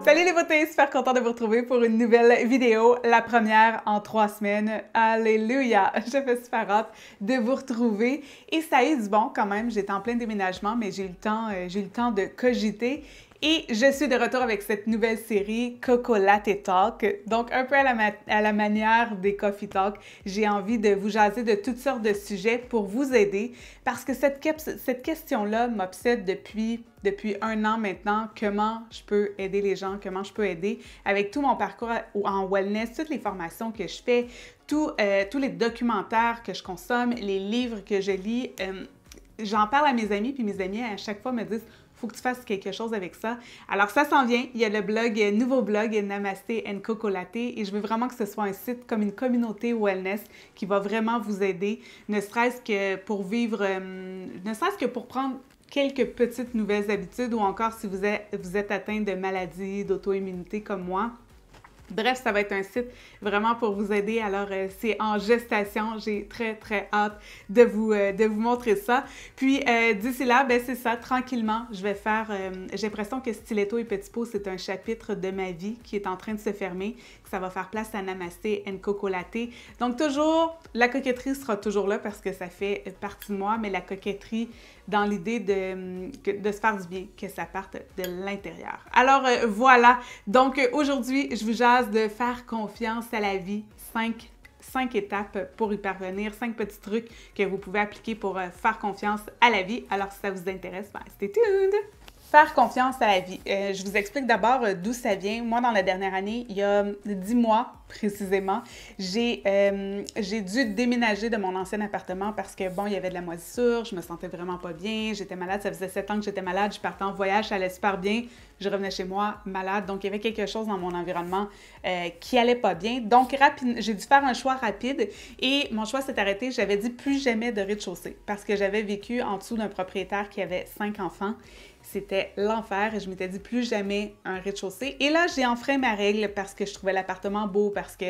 Salut les beautés, super content de vous retrouver pour une nouvelle vidéo, la première en 3 semaines. Alléluia! Je fais super hâte de vous retrouver et ça a eu du bon quand même. J'étais en plein déménagement, mais j'ai eu le temps de cogiter. Et je suis de retour avec cette nouvelle série Coco Latte Talk. Donc, un peu à la manière des Coffee Talk, j'ai envie de vous jaser de toutes sortes de sujets pour vous aider parce que cette question-là m'obsède depuis 1 an maintenant. Comment je peux aider les gens? Comment je peux aider avec tout mon parcours en wellness, toutes les formations que je fais, tous les documentaires que je consomme, les livres que je lis. J'en parle à mes amis, puis mes amis à chaque fois me disent faut que tu fasses quelque chose avec ça. Alors, ça s'en vient. Il y a le blog, nouveau blog Namasté and Coco Latte et je veux vraiment que ce soit un site comme une communauté wellness qui va vraiment vous aider, ne serait-ce que pour vivre, ne serait-ce que pour prendre quelques petites nouvelles habitudes ou encore si vous êtes atteint de maladies, d'auto-immunité comme moi. Bref, ça va être un site vraiment pour vous aider. Alors, c'est en gestation. J'ai très, très hâte de vous montrer ça. Puis, d'ici là, ben c'est ça, tranquillement, je vais faire... j'ai l'impression que Stiletto et Petit Pot, c'est un chapitre de ma vie qui est en train de se fermer, que ça va faire place à Namasté and Coco Latte. Donc, toujours, la coquetterie sera toujours là parce que ça fait partie de moi, mais la coquetterie dans l'idée de se faire du bien, que ça parte de l'intérieur. Alors, voilà. Donc, aujourd'hui, je vous jase de faire confiance à la vie. 5 étapes pour y parvenir, 5 petits trucs que vous pouvez appliquer pour faire confiance à la vie. Alors, si ça vous intéresse, ben, stay tuned! Faire confiance à la vie. Je vous explique d'abord d'où ça vient. Moi, dans la dernière année, il y a 10 mois précisément, j'ai dû déménager de mon ancien appartement parce que, bon, il y avait de la moisissure, je me sentais vraiment pas bien, j'étais malade, ça faisait 7 ans que j'étais malade, je partais en voyage, ça allait super bien, je revenais chez moi malade, donc il y avait quelque chose dans mon environnement qui allait pas bien. Donc, j'ai dû faire un choix rapide et mon choix s'est arrêté. J'avais dit plus jamais de rez-de-chaussée parce que j'avais vécu en dessous d'un propriétaire qui avait 5 enfants. C'était l'enfer et je m'étais dit plus jamais un rez-de-chaussée. Et là, j'ai enfreint ma règle parce que je trouvais l'appartement beau, parce que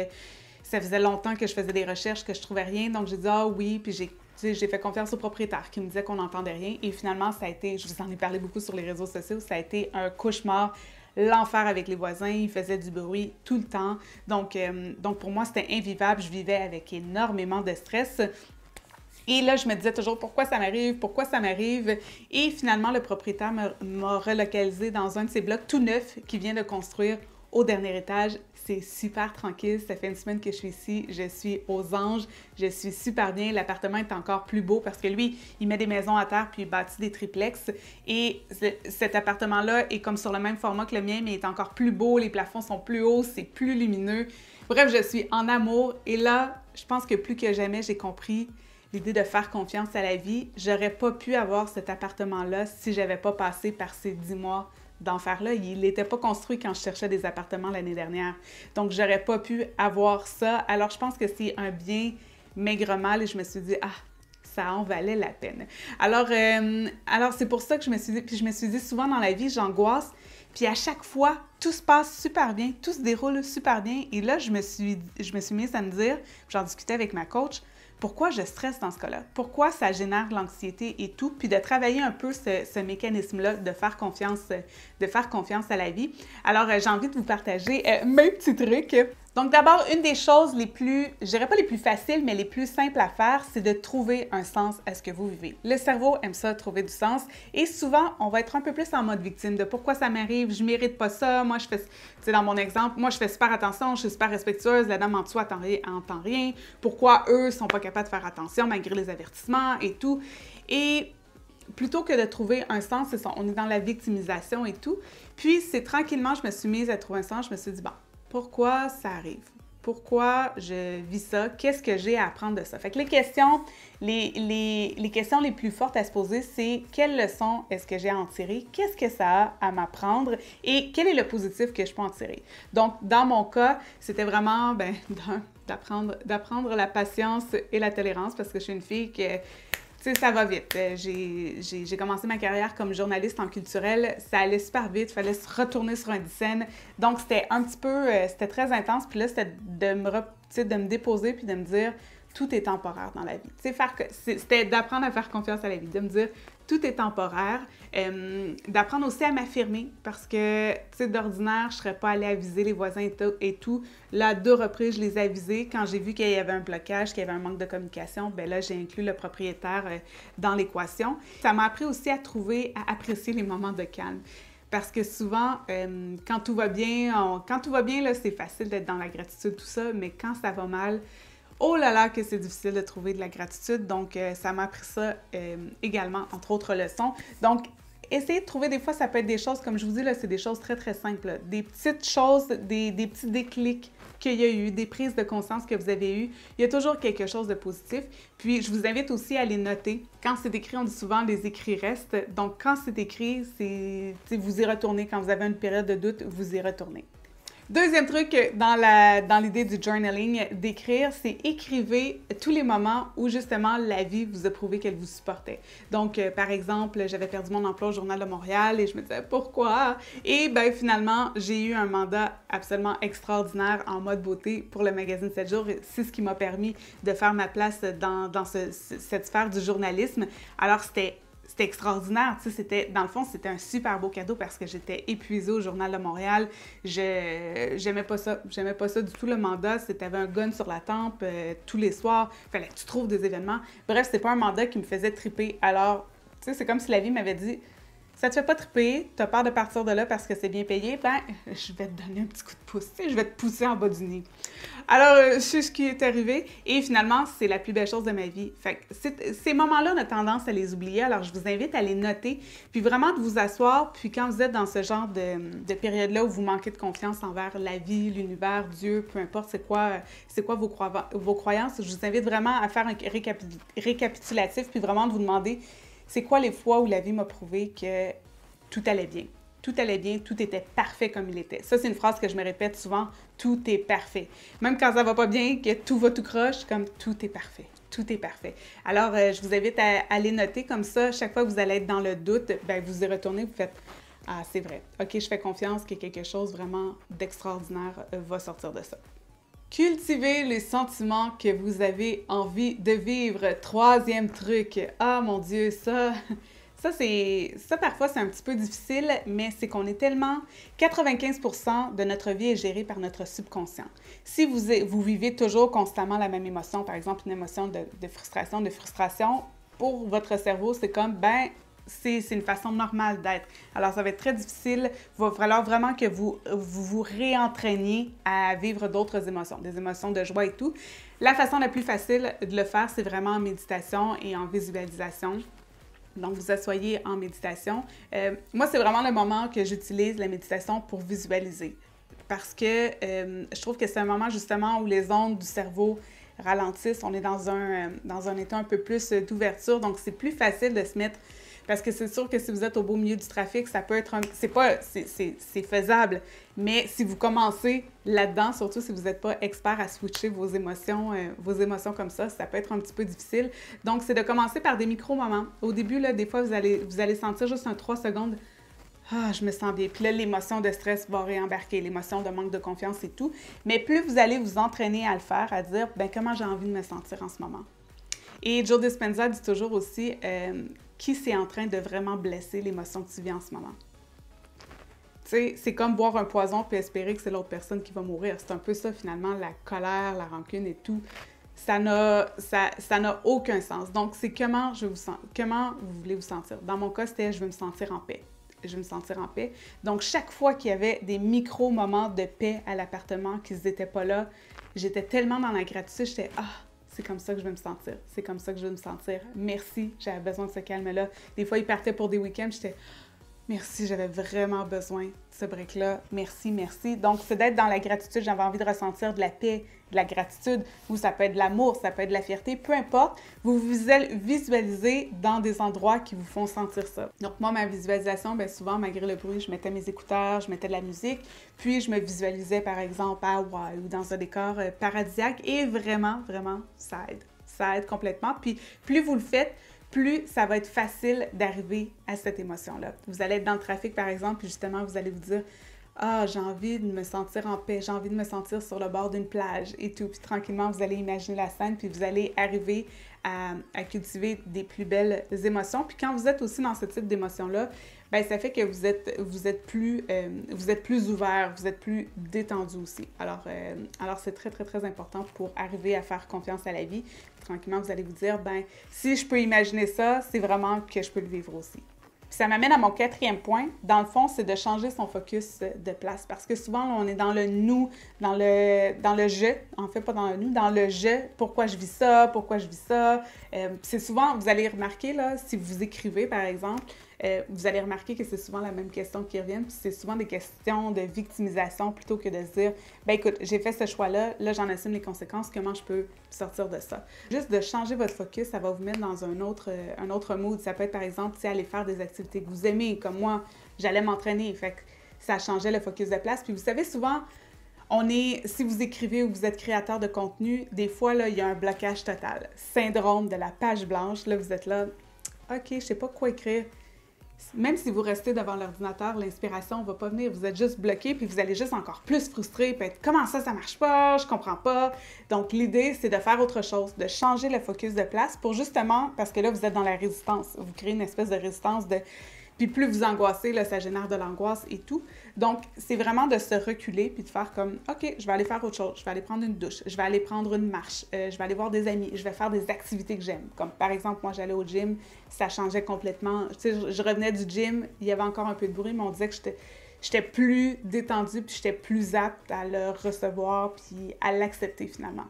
ça faisait longtemps que je faisais des recherches, que je trouvais rien. Donc, j'ai dit « Ah oui », puis j'ai fait confiance au propriétaire qui me disait qu'on n'entendait rien. Et finalement, ça a été, je vous en ai parlé beaucoup sur les réseaux sociaux, ça a été un cauchemar, l'enfer avec les voisins, ils faisaient du bruit tout le temps. Donc pour moi, c'était invivable, je vivais avec énormément de stress. Et là, je me disais toujours, pourquoi ça m'arrive? Pourquoi ça m'arrive? Et finalement, le propriétaire m'a relocalisé dans un de ces blocs tout neufs qu'il vient de construire au dernier étage. C'est super tranquille. Ça fait 1 semaine que je suis ici. Je suis aux anges. Je suis super bien. L'appartement est encore plus beau parce que lui, il met des maisons à terre puis il bâtit des triplex. Et cet appartement-là est comme sur le même format que le mien, mais il est encore plus beau. Les plafonds sont plus hauts, c'est plus lumineux. Bref, je suis en amour. Et là, je pense que plus que jamais, j'ai compris l'idée de faire confiance à la vie. J'aurais pas pu avoir cet appartement-là si j'avais pas passé par ces 10 mois d'enfer-là. Il n'était pas construit quand je cherchais des appartements l'année dernière. Donc, j'aurais pas pu avoir ça. Alors, je pense que c'est un bien maigre mal et je me suis dit, ah, ça en valait la peine. Alors c'est pour ça que je me suis dit souvent dans la vie, j'angoisse. Puis à chaque fois, tout se passe super bien, tout se déroule super bien. Et là, je me suis mise à me dire, j'en discutais avec ma coach, pourquoi je stresse dans ce cas-là? Pourquoi ça génère de l'anxiété et tout? Puis de travailler un peu ce mécanisme-là, de faire confiance à la vie. Alors, j'ai envie de vous partager mes petits trucs. Donc d'abord, une des choses les plus, je dirais pas les plus faciles, mais les plus simples à faire, c'est de trouver un sens à ce que vous vivez. Le cerveau aime ça, trouver du sens. Et souvent, on va être un peu plus en mode victime de pourquoi ça m'arrive, je mérite pas ça, moi je fais, tu sais, dans mon exemple, moi je fais super attention, je suis super respectueuse, la dame en dessous entend rien, pourquoi eux sont pas capables de faire attention malgré les avertissements et tout. Et plutôt que de trouver un sens, c'est ça, on est dans la victimisation et tout. Puis c'est tranquillement, je me suis mise à trouver un sens, je me suis dit, bon, pourquoi ça arrive? Pourquoi je vis ça? Qu'est-ce que j'ai à apprendre de ça? Fait que les questions les plus fortes à se poser, c'est quelle leçon est-ce que j'ai à en tirer? Qu'est-ce que ça a à m'apprendre? Et quel est le positif que je peux en tirer? Donc, dans mon cas, c'était vraiment d'apprendre la patience et la tolérance parce que je suis une fille que tu sais, ça va vite. J'ai commencé ma carrière comme journaliste en culturel. Ça allait super vite. Il fallait se retourner sur un scène. Donc, c'était un petit peu... c'était très intense. Puis là, c'était de me déposer puis de me dire, tout est temporaire dans la vie. C'était d'apprendre à faire confiance à la vie, de me dire tout est temporaire, d'apprendre aussi à m'affirmer parce que, tu sais, d'ordinaire, je ne serais pas allée aviser les voisins et tout. Là, à 2 reprises, je les ai avisés. Quand j'ai vu qu'il y avait un blocage, qu'il y avait un manque de communication, bien là, j'ai inclus le propriétaire dans l'équation. Ça m'a appris aussi à apprécier les moments de calme. Parce que souvent, quand tout va bien, là, c'est facile d'être dans la gratitude, tout ça, mais quand ça va mal, oh là là que c'est difficile de trouver de la gratitude. Donc, ça m'a appris ça également, entre autres leçons. Donc, essayez de trouver, des fois, ça peut être des choses, comme je vous dis, là, c'est des choses très, très simples. Là. Des petites choses, des petits déclics qu'il y a eu, des prises de conscience que vous avez eues. Il y a toujours quelque chose de positif. Puis, je vous invite aussi à les noter. Quand c'est écrit, on dit souvent « les écrits restent ». Donc, quand c'est écrit, vous y retournez. Quand vous avez une période de doute, vous y retournez. Deuxième truc dans l'idée du journaling, d'écrire, c'est écrivez tous les moments où justement la vie vous a prouvé qu'elle vous supportait. Donc, par exemple, j'avais perdu mon emploi au Journal de Montréal et je me disais pourquoi? Et bien finalement, j'ai eu un mandat absolument extraordinaire en mode beauté pour le magazine 7 jours. C'est ce qui m'a permis de faire ma place dans cette sphère du journalisme. Alors, c'était extraordinaire, tu sais, dans le fond, c'était un super beau cadeau parce que j'étais épuisée au Journal de Montréal. J'aimais pas ça du tout, le mandat. T'avais un gun sur la tempe tous les soirs. Fallait que tu trouves des événements. Bref, c'était pas un mandat qui me faisait triper. Alors, tu sais, c'est comme si la vie m'avait dit « Ça te fait pas triper, t'as peur de partir de là parce que c'est bien payé, ben, je vais te donner un petit coup de pouce, tu sais, je vais te pousser en bas du nez. » Alors, c'est ce qui est arrivé et finalement, c'est la plus belle chose de ma vie. Fait que ces moments-là, on a tendance à les oublier, alors je vous invite à les noter, puis vraiment de vous asseoir, puis quand vous êtes dans ce genre de période-là où vous manquez de confiance envers la vie, l'univers, Dieu, peu importe c'est quoi vos croyances, je vous invite vraiment à faire un récapitulatif, puis vraiment de vous demander c'est quoi les fois où la vie m'a prouvé que tout allait bien. Tout allait bien, tout était parfait comme il était. Ça, c'est une phrase que je me répète souvent, tout est parfait. Même quand ça va pas bien, que tout va tout croche, comme tout est parfait. Tout est parfait. Alors, je vous invite à les noter comme ça. Chaque fois que vous allez être dans le doute, bien, vous y retournez, vous faites « Ah, c'est vrai. OK, je fais confiance que quelque chose vraiment d'extraordinaire va sortir de ça. » Cultivez les sentiments que vous avez envie de vivre. Troisième truc. Ah, mon Dieu, ça parfois, c'est un petit peu difficile, mais c'est qu'on est tellement... 95% de notre vie est gérée par notre subconscient. Si vous vivez toujours constamment la même émotion, par exemple une émotion de frustration, pour votre cerveau, c'est comme, ben, c'est une façon normale d'être. Alors, ça va être très difficile. Il va falloir vraiment que vous réentraîniez à vivre d'autres émotions, des émotions de joie et tout. La façon la plus facile de le faire, c'est vraiment en méditation et en visualisation. Donc, vous asseyez en méditation. Moi, c'est vraiment le moment que j'utilise la méditation pour visualiser. Parce que je trouve que c'est un moment justement où les ondes du cerveau ralentissent. On est dans un état un peu plus d'ouverture. Donc, c'est plus facile de se mettre... Parce que c'est sûr que si vous êtes au beau milieu du trafic, ça peut être c'est faisable. Mais si vous commencez là-dedans, surtout si vous n'êtes pas expert à switcher vos émotions comme ça peut être un petit peu difficile. Donc, c'est de commencer par des micro-moments. Au début, là, des fois, vous allez sentir juste un 3 secondes. Ah, je me sens bien. Puis là, l'émotion de stress va réembarquer, l'émotion de manque de confiance et tout. Mais plus vous allez vous entraîner à le faire, à dire, ben comment j'ai envie de me sentir en ce moment. Et Joe Dispenza dit toujours aussi, qui c'est en train de vraiment blesser l'émotion que tu vis en ce moment? Tu sais, c'est comme boire un poison puis espérer que c'est l'autre personne qui va mourir. C'est un peu ça, finalement, la colère, la rancune et tout. Ça n'a aucun sens. Donc, c'est comment vous voulez vous sentir. Dans mon cas, c'était « je veux me sentir en paix ». Je veux me sentir en paix. Donc, chaque fois qu'il y avait des micro-moments de paix à l'appartement, qu'ils n'étaient pas là, j'étais tellement dans la gratitude, j'étais « ah ». C'est comme ça que je veux me sentir. C'est comme ça que je veux me sentir. Merci, j'avais besoin de ce calme-là. Des fois, ils partaient pour des week-ends, j'étais merci, j'avais vraiment besoin de ce break-là. Merci, merci. Donc, c'est d'être dans la gratitude. J'avais envie de ressentir de la paix, de la gratitude, ou ça peut être de l'amour, ça peut être de la fierté, peu importe. Vous visualisez dans des endroits qui vous font sentir ça. Donc, moi, ma visualisation, bien souvent, malgré le bruit, je mettais mes écouteurs, je mettais de la musique, puis je me visualisais, par exemple, à Hawaï ou dans un décor paradisiaque, et vraiment, vraiment, ça aide. Ça aide complètement. Puis, plus vous le faites, plus ça va être facile d'arriver à cette émotion-là. Vous allez être dans le trafic, par exemple, puis justement, vous allez vous dire Ah, j'ai envie de me sentir en paix, j'ai envie de me sentir sur le bord d'une plage et tout. Puis tranquillement, vous allez imaginer la scène, puis vous allez arriver à cultiver des plus belles émotions. Puis quand vous êtes aussi dans ce type d'émotion-là, ben ça fait que vous êtes plus ouvert, vous êtes plus détendu aussi. Alors c'est très, très, très important pour arriver à faire confiance à la vie. Puis tranquillement, vous allez vous dire, ben si je peux imaginer ça, c'est vraiment que je peux le vivre aussi. Puis ça m'amène à mon quatrième point. Dans le fond, c'est de changer son focus de place. Parce que souvent, on est dans le nous, dans le je. En fait, pas dans le nous, dans le je. Pourquoi je vis ça? Pourquoi je vis ça? C'est souvent, vous allez remarquer, là, si vous écrivez, par exemple, vous allez remarquer que c'est souvent la même question qui revient. Puis c'est souvent des questions de victimisation plutôt que de se dire, ben écoute, j'ai fait ce choix-là, là, j'en assume les conséquences, comment je peux sortir de ça? Juste de changer votre focus, ça va vous mettre dans un autre mood. Ça peut être, par exemple, aller faire des activités que vous aimez, comme moi, j'allais m'entraîner, fait que ça changeait le focus de place. Puis vous savez, souvent, si vous écrivez ou vous êtes créateur de contenu, des fois, là, il y a un blocage total. Syndrome de la page blanche, là, vous êtes là, OK, je sais pas quoi écrire. Même si vous restez devant l'ordinateur, l'inspiration ne va pas venir. Vous êtes juste bloqué, puis vous allez juste encore plus frustré, puis être « Comment ça marche pas? Je comprends pas. » Donc, l'idée, c'est de faire autre chose, de changer le focus de place pour justement, parce que là, vous êtes dans la résistance. Vous créez une espèce de résistance de... Puis plus vous angoissez, là, ça génère de l'angoisse et tout. Donc, c'est vraiment de se reculer puis de faire comme « OK, je vais aller faire autre chose. Je vais aller prendre une douche. Je vais aller prendre une marche. Je vais aller voir des amis. Je vais faire des activités que j'aime. » Comme par exemple, moi, j'allais au gym. Ça changeait complètement. Tu sais, je revenais du gym. Il y avait encore un peu de bruit, mais on disait que j'étais plus détendue puis j'étais plus apte à le recevoir puis à l'accepter finalement.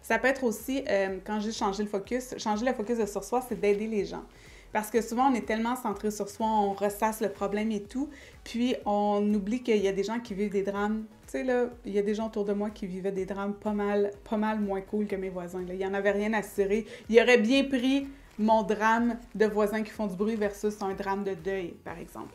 Ça peut être aussi, quand j'ai changé le focus de sur soi, c'est d'aider les gens. Parce que souvent, on est tellement centré sur soi, on ressasse le problème et tout, puis on oublie qu'il y a des gens qui vivent des drames. Tu sais, là, il y a des gens autour de moi qui vivaient des drames pas mal moins cool que mes voisins. Là. Il n'y en avait rien à cirer. Il aurait bien pris mon drame de voisins qui font du bruit versus un drame de deuil, par exemple.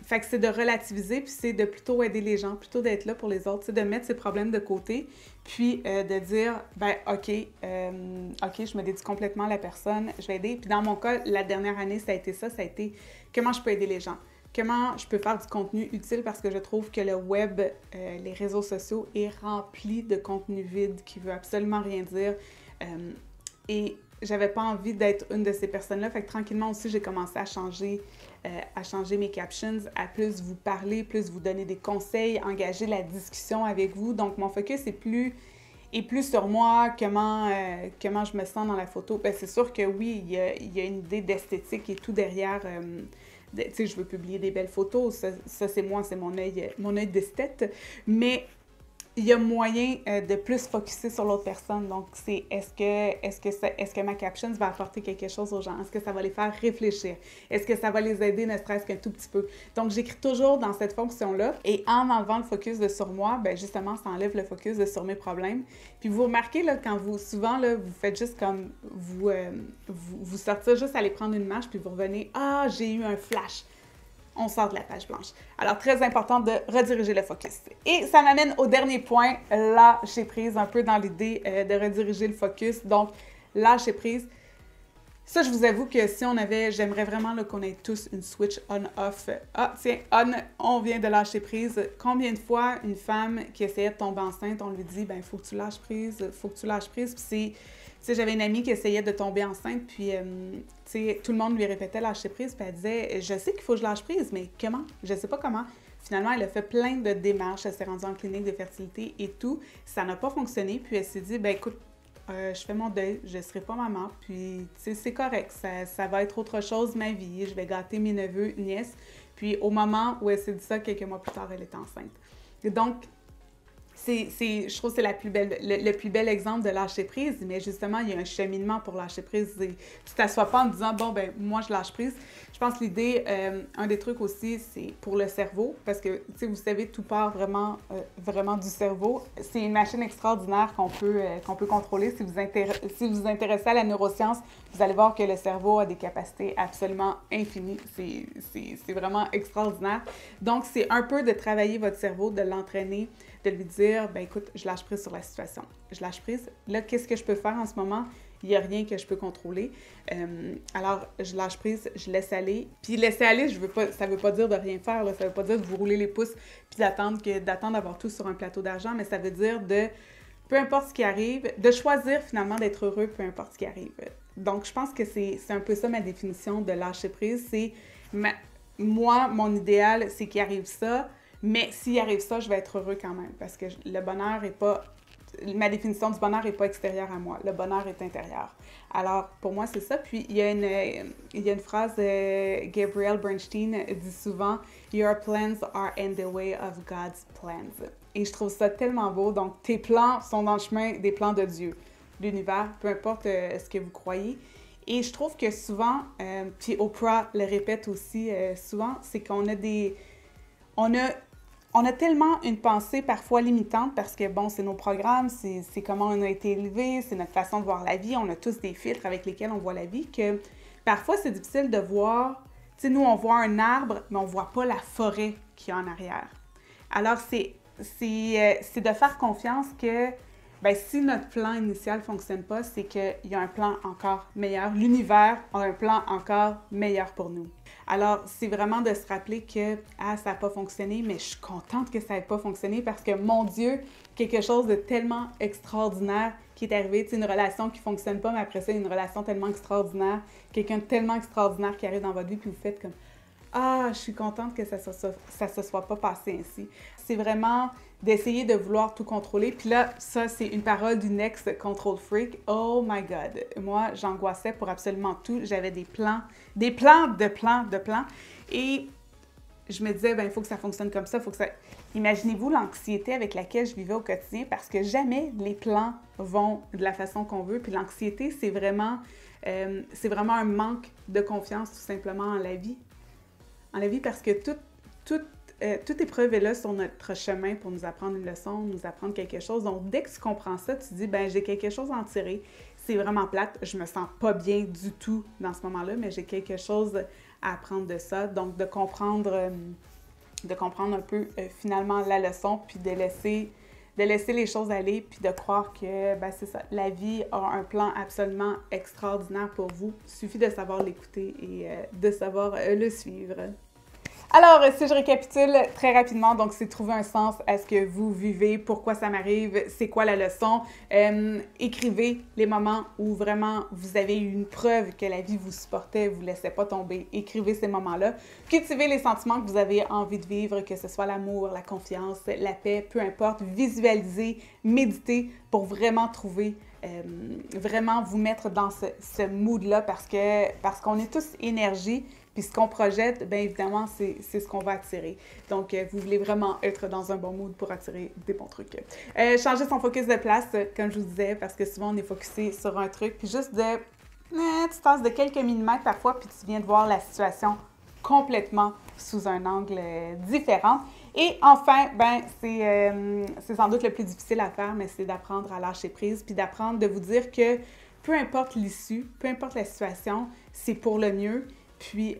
Fait que c'est de relativiser, puis c'est de plutôt aider les gens, plutôt d'être là pour les autres, de mettre ses problèmes de côté, puis de dire, ben OK, je me dédie complètement à la personne, je vais aider. Puis dans mon cas, la dernière année, ça a été comment je peux aider les gens, comment je peux faire du contenu utile, parce que je trouve que le web, les réseaux sociaux est rempli de contenu vide qui veut absolument rien dire. Et j'avais pas envie d'être une de ces personnes-là, fait que tranquillement aussi, j'ai commencé à changer mes captions, à plus vous parler, plus vous donner des conseils, engager la discussion avec vous. Donc, mon focus est plus sur moi, comment je me sens dans la photo. Bien, c'est sûr que oui, il y a une idée d'esthétique et tout derrière. Tu sais, je veux publier des belles photos, ça c'est moi, c'est mon œil d'esthète, mais il y a moyen de plus focusser sur l'autre personne. Donc, c'est est-ce que ma caption va apporter quelque chose aux gens? Est-ce que ça va les faire réfléchir? Est-ce que ça va les aider ne serait-ce qu'un tout petit peu? Donc, j'écris toujours dans cette fonction-là. Et en enlevant le focus de sur moi, bien justement, ça enlève le focus de sur mes problèmes. Puis vous remarquez, là, quand souvent, là, vous faites juste comme, vous sortir juste aller prendre une marche, puis vous revenez, « Ah, j'ai eu un flash! » On sort de la page blanche. Alors, très important de rediriger le focus. Et ça m'amène au dernier point, lâcher prise, un peu dans l'idée de rediriger le focus. Donc, lâcher prise. Ça, je vous avoue que si j'aimerais vraiment qu'on ait tous une switch on-off. Ah, tiens, on vient de lâcher prise. Combien de fois une femme qui essayait de tomber enceinte, on lui dit, ben, faut que tu lâches prise, Puis j'avais une amie qui essayait de tomber enceinte, puis tout le monde lui répétait lâcher prise, puis elle disait, je sais qu'il faut que je lâche prise, mais comment? Je sais pas comment. Finalement, elle a fait plein de démarches, elle s'est rendue en clinique de fertilité et tout. Ça n'a pas fonctionné, puis elle s'est dit, ben écoute, je fais mon deuil, je serai pas maman, puis c'est correct, ça va être autre chose ma vie, je vais gâter mes neveux, nièces. Puis au moment où elle s'est dit ça, quelques mois plus tard, elle est enceinte. Et donc, je trouve que c'est le plus bel exemple de lâcher prise, mais justement, il y a un cheminement pour lâcher prise. Tu t'assois pas en disant, bon, ben moi, je lâche prise. Je pense que l'idée, un des trucs aussi, c'est pour le cerveau, parce que, tu sais, vous savez, tout part vraiment du cerveau. C'est une machine extraordinaire qu'on peut contrôler. Si vous vous intéressez à la neuroscience, vous allez voir que le cerveau a des capacités absolument infinies. C'est vraiment extraordinaire. Donc, c'est un peu de travailler votre cerveau, de l'entraîner, de lui dire, ben écoute, je lâche prise sur la situation. Je lâche prise. Là, qu'est-ce que je peux faire en ce moment? il n'y a rien que je peux contrôler. Alors, je lâche prise, je laisse aller. Puis laisser aller, ça veut pas dire de rien faire, là. Ça veut pas dire de vous rouler les pouces puis d'attendre d'avoir tout sur un plateau d'argent, mais ça veut dire peu importe ce qui arrive, de choisir finalement d'être heureux, peu importe ce qui arrive. Donc, je pense que c'est un peu ça ma définition de lâcher prise. C'est moi, mon idéal, c'est qu'il arrive ça, mais s'il arrive ça, je vais être heureux quand même, parce que le bonheur n'est pas... Ma définition du bonheur n'est pas extérieure à moi. Le bonheur est intérieur. Alors, pour moi, c'est ça. Puis, il y a une phrase de Gabrielle Bernstein dit souvent « Your plans are in the way of God's plans ». Et je trouve ça tellement beau. Donc, tes plans sont dans le chemin des plans de Dieu, l'univers, peu importe ce que vous croyez. Et je trouve que souvent, puis Oprah le répète aussi souvent, c'est qu'on a on a tellement une pensée parfois limitante parce que, bon, c'est nos programmes, c'est comment on a été élevé, c'est notre façon de voir la vie, on a tous des filtres avec lesquels on voit la vie, que parfois c'est difficile de voir, tu sais, nous on voit un arbre, mais on voit pas la forêt qu'il y a en arrière. Alors c'est de faire confiance que, ben, si notre plan initial ne fonctionne pas, c'est qu'il y a un plan encore meilleur. L'univers a un plan encore meilleur pour nous. Alors, c'est vraiment de se rappeler que « Ah, ça n'a pas fonctionné, mais je suis contente que ça n'ait pas fonctionné parce que, mon Dieu, quelque chose de tellement extraordinaire qui est arrivé. » Tu sais, une relation qui ne fonctionne pas, mais après ça, une relation tellement extraordinaire, quelqu'un de tellement extraordinaire qui arrive dans votre vie, puis vous faites comme « Ah, je suis contente que ça se soit pas passé ainsi. » C'est vraiment d'essayer de vouloir tout contrôler. Puis là, ça, c'est une parole d'une ex-control freak. Oh my God! Moi, j'angoissais pour absolument tout. J'avais des plans de plans. Et je me disais, ben il faut que ça fonctionne comme ça, Imaginez-vous l'anxiété avec laquelle je vivais au quotidien parce que jamais les plans vont de la façon qu'on veut. Puis l'anxiété, c'est vraiment un manque de confiance tout simplement en la vie. En la vie parce que toute épreuve est là sur notre chemin pour nous apprendre une leçon, nous apprendre quelque chose. Donc, dès que tu comprends ça, tu te dis, ben j'ai quelque chose à en tirer. C'est vraiment plate, je me sens pas bien du tout dans ce moment-là, mais j'ai quelque chose à apprendre de ça. Donc, de comprendre un peu finalement la leçon, puis de laisser les choses aller, puis de croire que, ben c'est ça, la vie a un plan absolument extraordinaire pour vous. Il suffit de savoir l'écouter et de savoir le suivre. Alors, si je récapitule très rapidement, donc c'est trouver un sens à ce que vous vivez, pourquoi ça m'arrive, c'est quoi la leçon. Écrivez les moments où vraiment vous avez eu une preuve que la vie vous supportait, vous ne laissait pas tomber. Écrivez ces moments-là. Cultivez les sentiments que vous avez envie de vivre, que ce soit l'amour, la confiance, la paix, peu importe. Visualisez, méditez pour vraiment trouver vraiment vous mettre dans ce mood-là parce qu'on est tous énergie. Puis ce qu'on projette, bien évidemment, c'est ce qu'on va attirer. Donc, vous voulez vraiment être dans un bon mood pour attirer des bons trucs. Changer son focus de place, comme je vous disais, parce que souvent, on est focusé sur un truc. Puis juste tu passes de quelques millimètres parfois, puis tu viens de voir la situation complètement sous un angle différent. Et enfin, ben c'est sans doute le plus difficile à faire, mais c'est d'apprendre à lâcher prise, puis d'apprendre de vous dire que peu importe l'issue, peu importe la situation, c'est pour le mieux. Puis,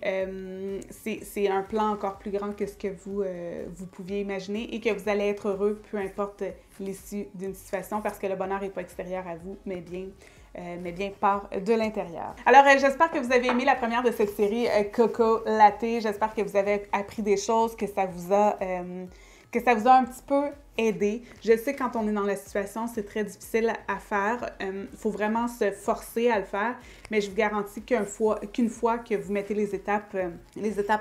c'est un plan encore plus grand que ce que vous pouviez imaginer et que vous allez être heureux, peu importe l'issue d'une situation, parce que le bonheur n'est pas extérieur à vous, mais bien part de l'intérieur. Alors, j'espère que vous avez aimé la première de cette série Coco Latte. J'espère que vous avez appris des choses, que ça vous a un petit peu aidé. Je sais quand on est dans la situation, c'est très difficile à faire. Il faut vraiment se forcer à le faire, mais je vous garantis qu'une fois que vous mettez les étapes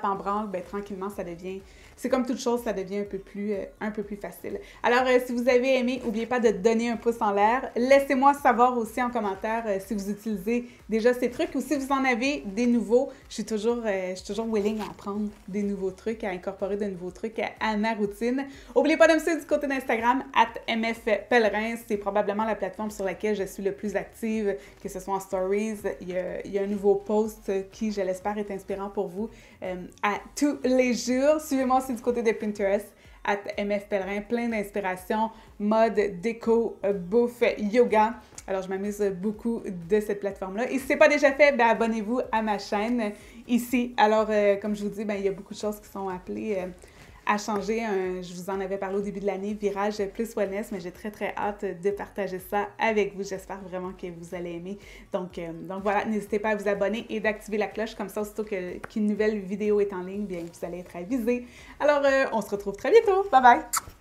en branle, bien, tranquillement, ça devient... C'est comme toute chose, ça devient un peu plus facile. Alors, si vous avez aimé, n'oubliez pas de donner un pouce en l'air. Laissez-moi savoir aussi en commentaire si vous utilisez déjà ces trucs ou si vous en avez des nouveaux. Je suis toujours willing à en prendre des nouveaux trucs, à incorporer de nouveaux trucs à ma routine. N'oubliez pas de me suivre du côté d'Instagram, @mfpellerin. C'est probablement la plateforme sur laquelle je suis le plus active, que ce soit en stories. Il y a un nouveau post qui, je l'espère, est inspirant pour vous à tous les jours. Suivez-moi aussi du côté de Pinterest, @mfpellerin, plein d'inspiration, mode, déco, bouffe, yoga. Alors, je m'amuse beaucoup de cette plateforme-là. Et si ce n'est pas déjà fait, bien, abonnez-vous à ma chaîne ici. Alors, comme je vous dis, bien, il y a beaucoup de choses qui sont appelées à changer. Je vous en avais parlé au début de l'année, virage plus wellness, mais j'ai très hâte de partager ça avec vous. J'espère vraiment que vous allez aimer. Donc voilà, n'hésitez pas à vous abonner et d'activer la cloche, comme ça, aussitôt qu'une nouvelle vidéo est en ligne, bien, vous allez être avisé. Alors, on se retrouve très bientôt. Bye bye!